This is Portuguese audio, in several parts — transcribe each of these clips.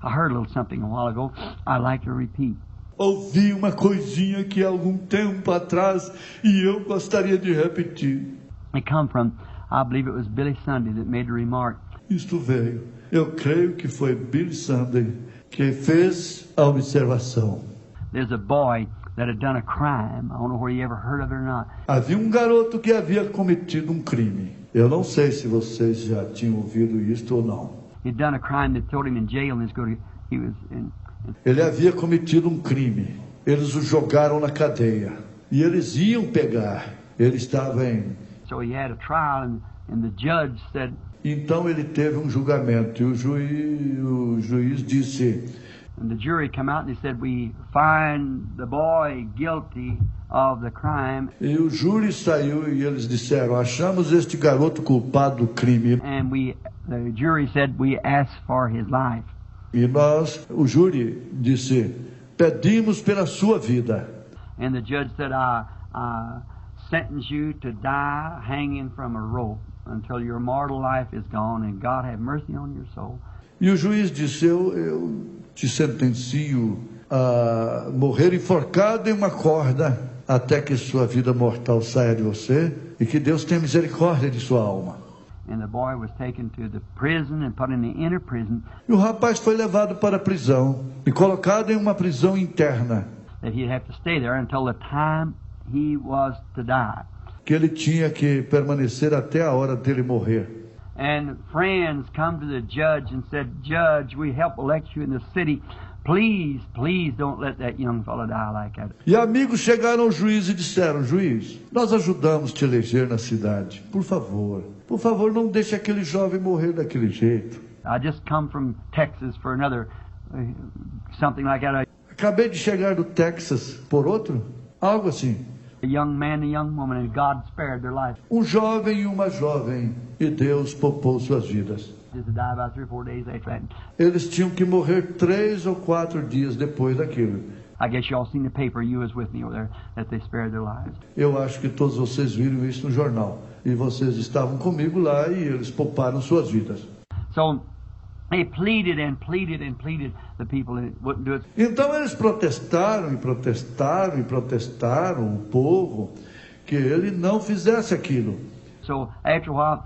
I heard a little something a while ago I'd like to repeat. Ouvi uma coisinha aqui há algum tempo atrás e eu gostaria de repetir. It come from, I believe it was Billy Sunday that made the remark. Isto veio. Eu creio que foi Billy Sunday que fez a observação. There's a boy that had done a crime. I don't know whether you ever heard of it or not. Havia um garoto que havia cometido um crime. Eu não sei se vocês já tinham ouvido isto ou não. He'd done a crime that threw him in jail and he was in. Ele havia cometido um crime. Eles o jogaram na cadeia. E eles iam pegar. Ele estava em... So he had a trial and the judge said... Então ele teve um julgamento. E o juiz disse... And the jury came out and they said, we find the boy guilty of the crime. E o júri saiu e eles disseram, achamos este garoto culpado do crime. And the jury said, we ask for his life. E nós, o júri disse, pedimos pela sua vida. And the judge said, I sentence you to die hanging from a rope until your mortal life is gone and God have mercy on your soul. E o juiz disse, eu te sentencio a morrer enforcado em uma corda até que sua vida mortal saia de você e que Deus tenha misericórdia de sua alma. And the boy was taken to the prison and put in the inner prison. E o rapaz foi levado para a prisão e colocado em uma prisão interna. That he'd have to stay there until the time he was to die. Que ele tinha que permanecer até a hora dele morrer. And friends come to the judge and said, Judge, we help elect you in the city. Please, please don't let that young fellow die like that. E amigos chegaram ao juiz e disseram, juiz, nós ajudamos te eleger na cidade. Por favor, não deixe aquele jovem morrer daquele jeito. I just come from Texas for another, something like that. Acabei de chegar do Texas por outro, algo assim. A young man and a young woman, and God spared their life. Um jovem e uma jovem, e Deus poupou suas vidas. Just to die about 3 or 4 days after that. Eles tinham que morrer 3 ou 4 dias depois daquilo. I guess you all seen the paper. You was with me over there that they spared their lives. Eu acho que todos vocês viram isso no jornal. E vocês estavam comigo lá e eles pouparam suas vidas. So they pleaded and pleaded and pleaded. The people wouldn't do it. Então eles protestaram, o povo, que ele não fizesse aquilo. So after a while,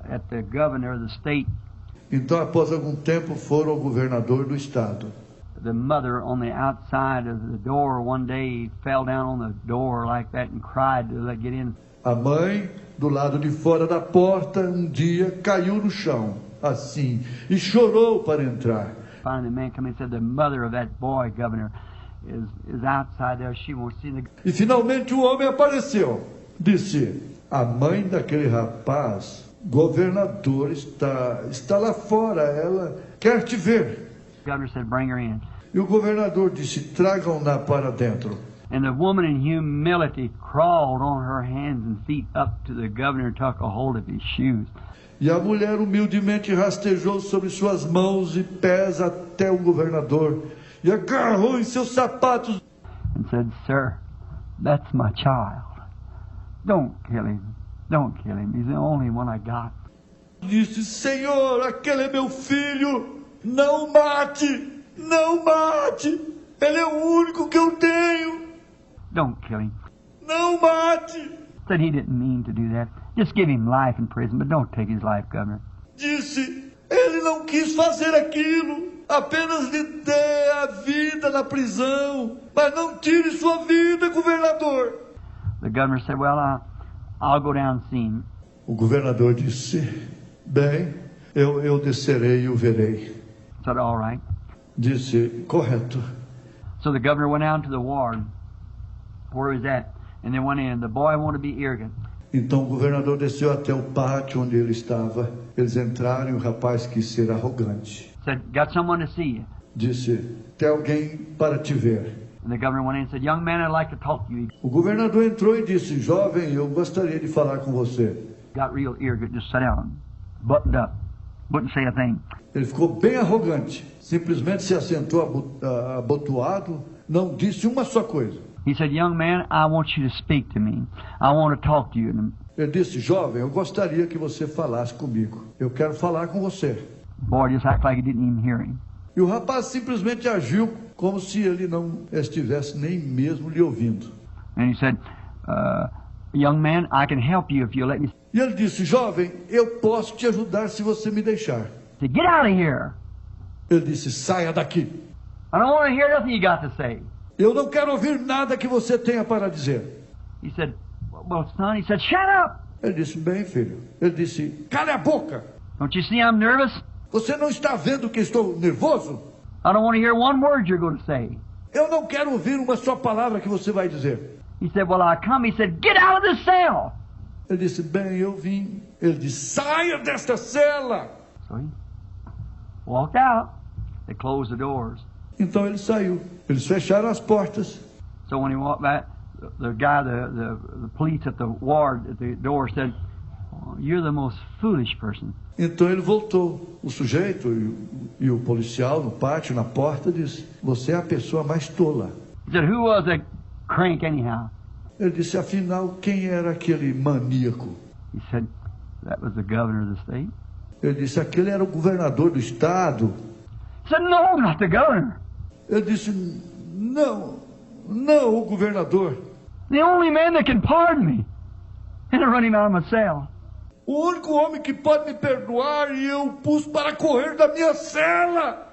at the governor of the state, então após algum tempo foram ao governador do estado. The mother on the outside of the door one day fell down on the door like that and cried to get in. A mãe, do lado de fora da porta, um dia caiu no chão, assim, e chorou para entrar. Finally, the man came in and said, the mother of that boy, governor, is outside there. She won't see the... E finalmente o homem apareceu. Disse, a mãe daquele rapaz, governador, está lá fora, ela quer te ver. The governor said, bring her in. E o governador disse, tragam-na para dentro. And the woman in humility crawled on her hands and feet up to the governor and took a hold of his shoes. E a mulher humildemente rastejou sobre suas mãos e pés até o governador e agarrou em seus sapatos. And said, Sir, that's my child. Don't kill him. Don't kill him. He's the only one I got. Disse, Senhor, aquele é meu filho. Não mate! Não mate! Ele é o único que eu tenho. Don't kill him. Não mate! Said he didn't mean to do that. Just give him life in prison, but don't take his life, Governor. Disse, ele não quis fazer aquilo. Apenas lhe dê a vida na prisão. Mas não tire sua vida, governador. The governor said, well, I'll go down and see him. O governador disse, bem, eu descerei e o verei. Said, all right. Disse, correto. So the governor went out to the ward where he was at, and they went in. The boy wanted to be arrogant. Então o governador desceu até o pátio onde ele estava. Eles entraram e o rapaz quis ser arrogante. Said, got someone to see you. Disse, tem alguém para te ver. And the governor went in and said, young man, I'd like to talk to you. O governador entrou e disse, jovem, eu gostaria de falar com você. Got real arrogant, just sat down, buttoned up, wouldn't say a thing. Ele ficou bem arrogante, simplesmente se assentou abotoado, não disse uma só coisa. He said, young man, I want you to speak to me. I want to talk to you. Ele disse, jovem, eu gostaria que você falasse comigo. Eu quero falar com você. Boy just acted like he didn't even hear him. E o rapaz simplesmente agiu como se ele não estivesse nem mesmo lhe ouvindo. And he said, young man, I can help you if you let me. E ele disse, jovem, eu posso te ajudar se você me deixar. He said, get out of here. Ele disse, saia daqui. I don't want to hear nothing you got to say. Eu não quero ouvir nada que você tenha para dizer. He said, well, son, he said, shut up. Ele disse, bem, filho. Ele disse, cale a boca. Don't you see I'm nervous? Você não está vendo que estou nervoso? I don't want to hear one word you're going to say. Eu não quero ouvir uma só palavra que você vai dizer. He said, well, I come. He said, get out of the cell. Ele disse, bem, eu vim. Ele disse, saia desta cela. So he walked out. They closed the doors. Então ele saiu. Eles fecharam as portas. So when he walked back, the guy, the police at the ward at the door said, oh, you're the most foolish person. Então ele voltou. O sujeito e o policial no pátio, na porta, disse, você é a pessoa mais tola. He said, who was the crank anyhow? Ele disse, afinal, quem era aquele maníaco? He said, that was the governor of the state. Ele disse, aquele era o governador do estado. He said, no, not the governor. Ele disse, não, o governador. The only man that can pardon me. And I run him out of my cell. O único homem que pode me perdoar e eu pus para correr da minha cela.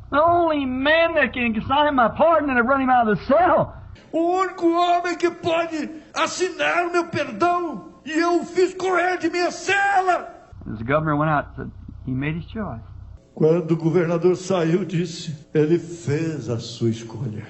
The only man that can sign my pardon and I run him out of the cell. O único homem que pode assinar o meu perdão e eu fiz correr de minha cela. As the governor went out, said he made his choice. Quando o governador saiu, disse, ele fez a sua escolha.